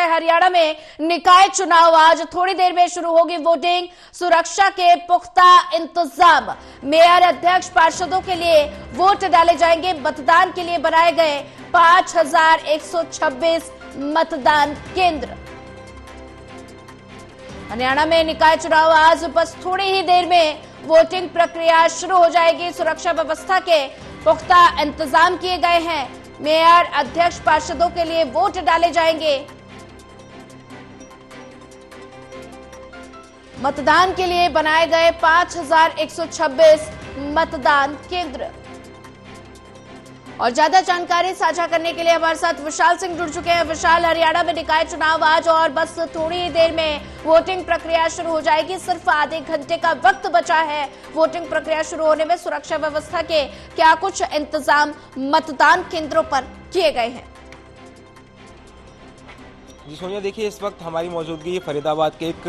है हरियाणा में निकाय चुनाव। आज थोड़ी देर में शुरू होगी वोटिंग। सुरक्षा के पुख्ता इंतजाम। मेयर, अध्यक्ष, पार्षदों के लिए वोट डाले जाएंगे। मतदान के लिए बनाए गए 5126 मतदान केंद्र। हरियाणा में निकाय चुनाव आज, बस थोड़ी ही देर में वोटिंग प्रक्रिया शुरू हो जाएगी। सुरक्षा व्यवस्था के पुख्ता इंतजाम किए गए हैं। मेयर, अध्यक्ष, पार्षदों के लिए वोट डाले जाएंगे। मतदान के लिए बनाए गए 5126 मतदान केंद्र। और ज्यादा जानकारी साझा करने के लिए हमारे साथ विशाल सिंह जुड़ चुके हैं। विशाल, हरियाणा में निकाय चुनाव आज और बस थोड़ी ही देर में वोटिंग प्रक्रिया शुरू हो जाएगी। सिर्फ आधे घंटे का वक्त बचा है वोटिंग प्रक्रिया शुरू होने में। सुरक्षा व्यवस्था के क्या कुछ इंतजाम मतदान केंद्रों पर किए गए हैं? जी सोनिया, देखिए इस वक्त हमारी मौजूदगी फरीदाबाद के एक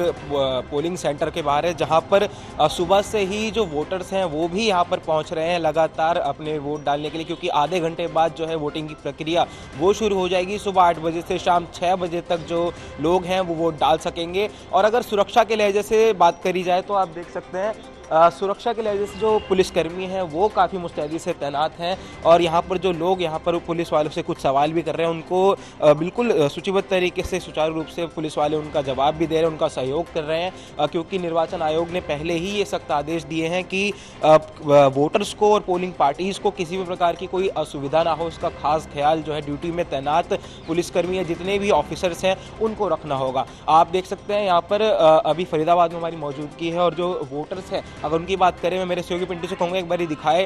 पोलिंग सेंटर के बाहर है, जहां पर सुबह से ही जो वोटर्स हैं वो भी यहां पर पहुंच रहे हैं लगातार अपने वोट डालने के लिए, क्योंकि आधे घंटे बाद जो है वोटिंग की प्रक्रिया वो शुरू हो जाएगी। सुबह 8 बजे से शाम 6 बजे तक जो लोग हैं वो वोट डाल सकेंगे। और अगर सुरक्षा के लिहाज से बात करी जाए तो आप देख सकते हैं सुरक्षा के लिहाज से जो पुलिसकर्मी हैं वो काफ़ी मुस्तैदी से तैनात हैं। और यहाँ पर जो लोग यहाँ पर पुलिस वालों से कुछ सवाल भी कर रहे हैं, उनको बिल्कुल सूचीबद्ध तरीके से सुचारू रूप से पुलिस वाले उनका जवाब भी दे रहे हैं, उनका सहयोग कर रहे हैं। क्योंकि निर्वाचन आयोग ने पहले ही ये सख्त आदेश दिए हैं कि वोटर्स को और पोलिंग पार्टीज़ को किसी भी प्रकार की कोई असुविधा ना हो, इसका खास ख्याल जो है ड्यूटी में तैनात पुलिसकर्मी या जितने भी ऑफिसर्स हैं उनको रखना होगा। आप देख सकते हैं यहाँ पर अभी फरीदाबाद में हमारी मौजूदगी है और जो वोटर्स हैं, अगर उनकी बात करें, मैं मेरे सहयोगी पिंटू से कहूँगा एक बार दिखाए,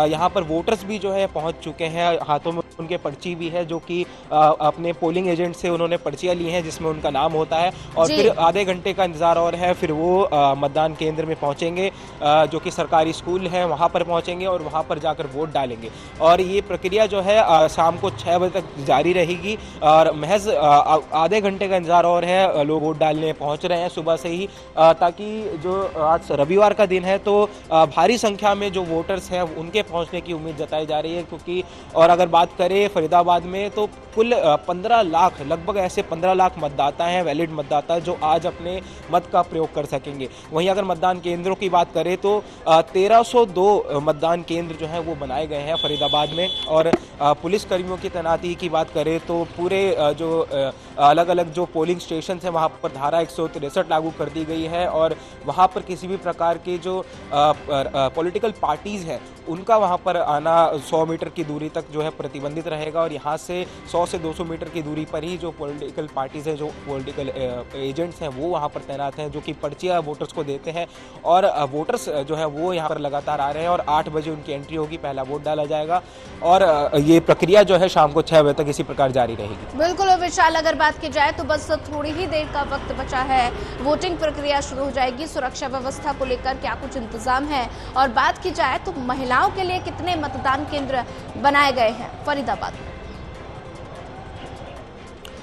यहाँ पर वोटर्स भी जो है पहुँच चुके हैं। हाथों में उनके पर्ची भी है, जो कि अपने पोलिंग एजेंट से उन्होंने पर्चियाँ ली हैं जिसमें उनका नाम होता है। और फिर आधे घंटे का इंतजार और है, फिर वो मतदान केंद्र में पहुँचेंगे, जो कि सरकारी स्कूल है वहाँ पर पहुँचेंगे और वहाँ पर जाकर वोट डालेंगे। और ये प्रक्रिया जो है शाम को 6 बजे तक जारी रहेगी। और महज आधे घंटे का इंतजार और है, लोग वोट डालने पहुँच रहे हैं सुबह से ही, ताकि जो आज रविवार का दिन है तो भारी संख्या में जो वोटर्स हैं उनके पहुंचने की उम्मीद जताई जा रही है। क्योंकि और अगर बात करें फरीदाबाद में तो कुल 15 लाख, लगभग ऐसे 15 लाख मतदाता हैं, वैलिड मतदाता जो आज अपने मत का प्रयोग कर सकेंगे। वहीं अगर मतदान केंद्रों की बात करें तो 1302 मतदान केंद्र जो हैं वो बनाए गए हैं फरीदाबाद में। और पुलिसकर्मियों की तैनाती की बात करें तो पूरे जो अलग अलग जो पोलिंग स्टेशन हैं वहाँ पर धारा 163 लागू कर दी गई है। और वहाँ पर किसी भी प्रकार के जो पॉलिटिकल पार्टीज़ हैं उनका वहाँ पर आना 100 मीटर की दूरी तक जो है प्रतिबंधित रहेगा। और यहाँ से 100 से 200 मीटर की दूरी पर ही जो पॉलिटिकल पार्टीज़ हैं, जो पॉलिटिकल एजेंट्स हैं वो वहाँ पर तैनात हैं, जो कि पर्चियाँ वोटर्स को देते हैं। और वोटर्स जो है वो यहाँ पर लगातार आ रहे हैं और 8 बजे उनकी एंट्री होगी, पहला वोट डाला जाएगा। और ये प्रक्रिया जो है शाम को 6 बजे तक इसी प्रकार जारी रहेगी। बिल्कुल विशाल, अगर बात की जाए तो बस थोड़ी ही देर का वक्त बचा है, वोटिंग प्रक्रिया शुरू हो जाएगी। सुरक्षा व्यवस्था को लेकर क्या कुछ इंतजाम है? और बात की जाए तो महिलाओं के लिए कितने मतदान केंद्र बनाए गए हैं फरीदाबाद में?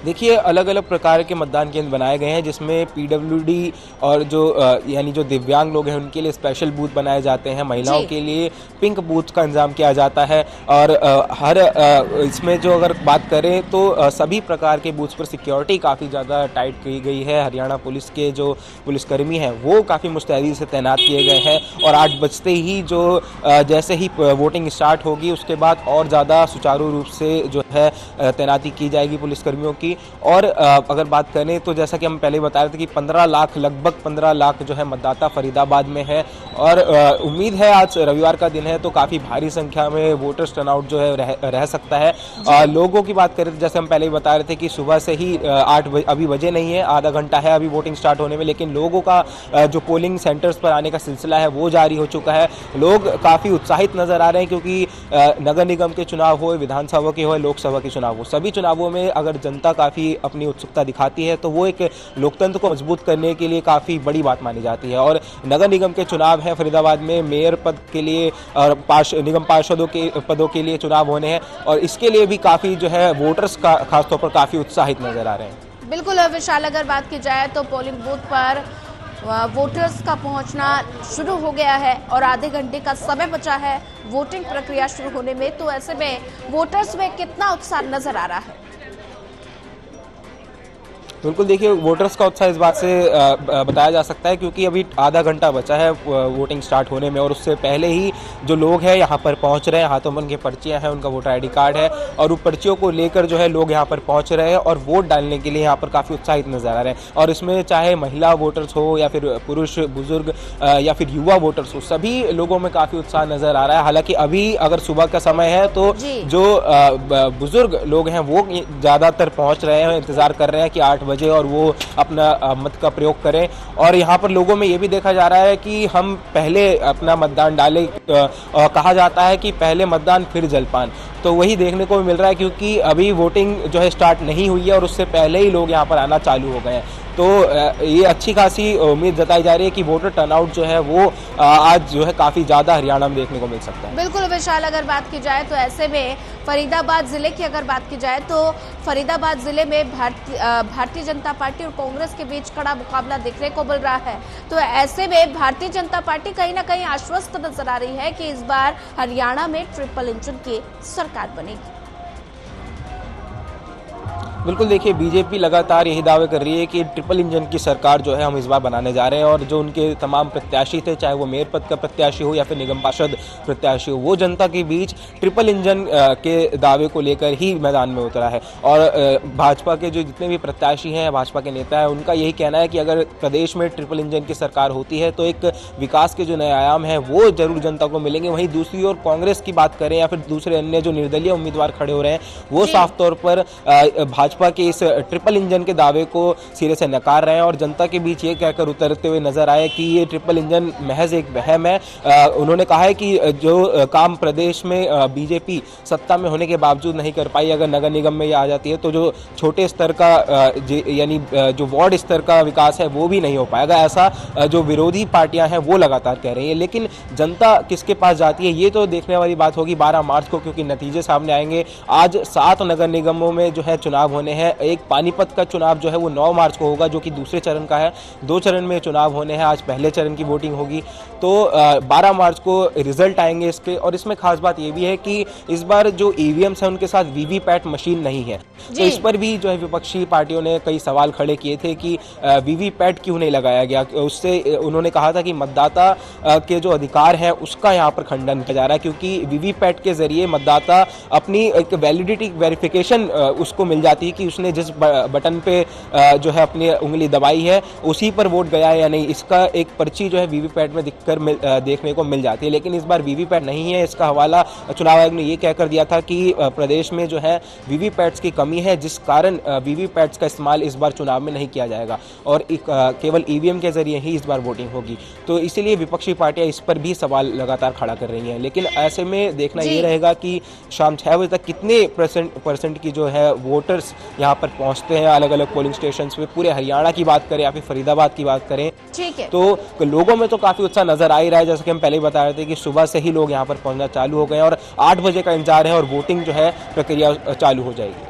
देखिए अलग अलग प्रकार के मतदान केंद्र बनाए गए हैं, जिसमें पीडब्ल्यूडी और जो यानी जो दिव्यांग लोग हैं उनके लिए स्पेशल बूथ बनाए जाते हैं। महिलाओं के लिए पिंक बूथ का इंतजाम किया जाता है। और हर इसमें जो अगर बात करें तो सभी प्रकार के बूथ्स पर सिक्योरिटी काफ़ी ज़्यादा टाइट की गई है। हरियाणा पुलिस के जो पुलिसकर्मी हैं वो काफ़ी मुस्तैदी से तैनात किए गए हैं। और 8 बजते ही जो जैसे ही वोटिंग स्टार्ट होगी उसके बाद और ज़्यादा सुचारू रूप से जो है तैनाती की जाएगी पुलिसकर्मियों की। और अगर बात करें तो जैसा कि हम पहले बता रहे थे कि 15 लाख, लगभग 15 लाख जो है मतदाता फरीदाबाद में है। और उम्मीद है आज रविवार का दिन है तो काफ़ी भारी संख्या में वोटर्स टर्नआउट जो है रह सकता है। लोगों की बात करें तो जैसे हम पहले ही बता रहे थे कि सुबह से ही 8 बजे अभी बजे नहीं है, आधा घंटा है अभी वोटिंग स्टार्ट होने में, लेकिन लोगों का जो पोलिंग सेंटर्स पर आने का सिलसिला है वो जारी हो चुका है। लोग काफ़ी उत्साहित नजर आ रहे हैं, क्योंकि नगर निगम के चुनाव हो, विधानसभा के हो, लोकसभा के चुनाव हो, सभी चुनावों में अगर जनता काफ़ी अपनी उत्सुकता दिखाती है तो वो एक लोकतंत्र को मजबूत करने के लिए काफ़ी बड़ी बात मानी जाती है। और नगर निगम के चुनाव हैं फरीदाबाद में, मेयर पद के लिए और निगम पार्षदों के पदों के लिए चुनाव होने हैं। और इसके लिए भी काफ़ी जो है वोटर्स का खासतौर पर काफ़ी उत्साहित नजर आ रहे हैं। बिल्कुल विशाल, अगर बात की जाए तो पोलिंग बूथ पर वोटर्स का पहुंचना शुरू हो गया है और आधे घंटे का समय बचा है वोटिंग प्रक्रिया शुरू होने में। तो ऐसे में वोटर्स में कितना उत्साह नजर आ रहा है? बिल्कुल, देखिए वोटर्स का उत्साह इस बात से बताया जा सकता है क्योंकि अभी आधा घंटा बचा है वोटिंग स्टार्ट होने में और उससे पहले ही जो लोग हैं यहाँ पर पहुँच रहे हैं, हाथों में उनके पर्चियाँ हैं, उनका वोटर आईडी कार्ड है और उन पर्चियों को लेकर जो है लोग यहाँ पर पहुँच रहे हैं और वोट डालने के लिए यहाँ पर काफ़ी उत्साहित नजर आ रहे हैं। और इसमें चाहे महिला वोटर्स हो या फिर पुरुष बुजुर्ग या फिर युवा वोटर्स हो, सभी लोगों में काफ़ी उत्साह नजर आ रहा है। हालांकि अभी अगर सुबह का समय है तो जो बुजुर्ग लोग हैं वो ज़्यादातर पहुँच रहे हैं, इंतज़ार कर रहे हैं कि 8 बजे और वो अपना मत का प्रयोग करें। और यहाँ पर लोगों में ये भी देखा जा रहा है कि हम पहले अपना मतदान डालें, कहा जाता है कि पहले मतदान फिर जलपान, तो वही देखने को मिल रहा है क्योंकि अभी वोटिंग जो है स्टार्ट नहीं हुई है और उससे पहले ही लोग यहाँ पर आना चालू हो गए हैं। तो ये अच्छी खासी उम्मीद जताई जा रही है कि वोटर टर्नआउट जो है वो आज जो है काफ़ी ज़्यादा हरियाणा में देखने को मिल सकता है। बिल्कुल विशाल, अगर बात की जाए तो ऐसे में फरीदाबाद जिले की अगर बात की जाए तो फरीदाबाद जिले में भारतीय जनता पार्टी और कांग्रेस के बीच कड़ा मुकाबला देखने को मिल रहा है। तो ऐसे में भारतीय जनता पार्टी कहीं ना कहीं आश्वस्त नजर आ रही है कि इस बार हरियाणा में ट्रिपल इंजन की सरकार बनेगी। बिल्कुल, देखिए बीजेपी लगातार यही दावे कर रही है कि ट्रिपल इंजन की सरकार जो है हम इस बार बनाने जा रहे हैं और जो उनके तमाम प्रत्याशी थे, चाहे वो मेयर पद का प्रत्याशी हो या फिर निगम पार्षद प्रत्याशी हो, वो जनता के बीच ट्रिपल इंजन के दावे को लेकर ही मैदान में उतरा है। और भाजपा के जो जितने भी प्रत्याशी हैं, भाजपा के नेता हैं, उनका यही कहना है कि अगर प्रदेश में ट्रिपल इंजन की सरकार होती है तो एक विकास के जो नए आयाम हैं वो जरूर जनता को मिलेंगे। वहीं दूसरी ओर कांग्रेस की बात करें या फिर दूसरे अन्य जो निर्दलीय उम्मीदवार खड़े हो रहे हैं वो साफ तौर पर भाजपा के इस ट्रिपल इंजन के दावे को सिरे से नकार रहे हैं और जनता के बीच ये कहकर उतरते हुए नजर आए कि ये ट्रिपल इंजन महज एक वहम है। उन्होंने कहा है कि जो काम प्रदेश में बीजेपी सत्ता में होने के बावजूद नहीं कर पाई, अगर नगर निगम में ये आ जाती है तो जो छोटे स्तर का यानी जो वार्ड स्तर का विकास है वो भी नहीं हो पाएगा, ऐसा जो विरोधी पार्टियां हैं वो लगातार कह रही है। लेकिन जनता किसके पास जाती है ये तो देखने वाली बात होगी 12 मार्च को, क्योंकि नतीजे सामने आएंगे। आज 7 नगर निगमों में जो है चुनाव होने हैं। एक पानीपत का चुनाव जो है वो 9 मार्च को होगा, जो कि दूसरे चरण का है। 2 चरण में चुनाव होने हैं, आज पहले चरण की वोटिंग होगी। तो 12 मार्च को रिजल्ट आएंगे इसके। और इसमें खास बात ये भी है कि इस बार जो ईवीएम्स हैं उनके साथ वीवीपैट मशीन नहीं है, तो इस पर भी जो है विपक्षी पार्टियों ने कई सवाल खड़े किए थे कि वीवीपैट क्यों नहीं लगाया गया। उससे उन्होंने कहा था कि मतदाता के जो अधिकार है उसका यहाँ पर खंडन किया जा रहा है, क्योंकि वीवीपैट के जरिए मतदाता अपनी एक वैलिडिटी वेरिफिकेशन उसको मिल जाती है कि उसने जिस बटन पे जो है अपनी उंगली दबाई है उसी पर वोट गया है या नहीं। इसका एक पर्ची जो है वीवीपैट में दिखकर देखने को मिल जाती है। लेकिन इस बार वीवीपैट नहीं है। इसका हवाला चुनाव आयोग ने ये कहकर दिया था कि प्रदेश में जो है वीवीपैट्स की कमी है, जिस कारण वीवीपैट्स का इस्तेमाल इस बार चुनाव में नहीं किया जाएगा और केवल ईवीएम के जरिए ही इस बार वोटिंग होगी। तो इसीलिए विपक्षी पार्टियां इस पर भी सवाल लगातार खड़ा कर रही हैं। लेकिन ऐसे में देखना ये रहेगा कि शाम 6 बजे तक कितने परसेंट की जो है वोटर्स यहाँ पर पहुंचते हैं अलग अलग पोलिंग स्टेशन पे। पूरे हरियाणा की बात करें या फिर फरीदाबाद की बात करें, ठीक है, तो लोगों में तो काफी उत्साह नजर आ ही रहा है। जैसे कि हम पहले ही बता रहे थे कि सुबह से ही लोग यहाँ पर पहुंचना चालू हो गए और 8 बजे का इंतजार है और वोटिंग जो है प्रक्रिया चालू हो जाएगी।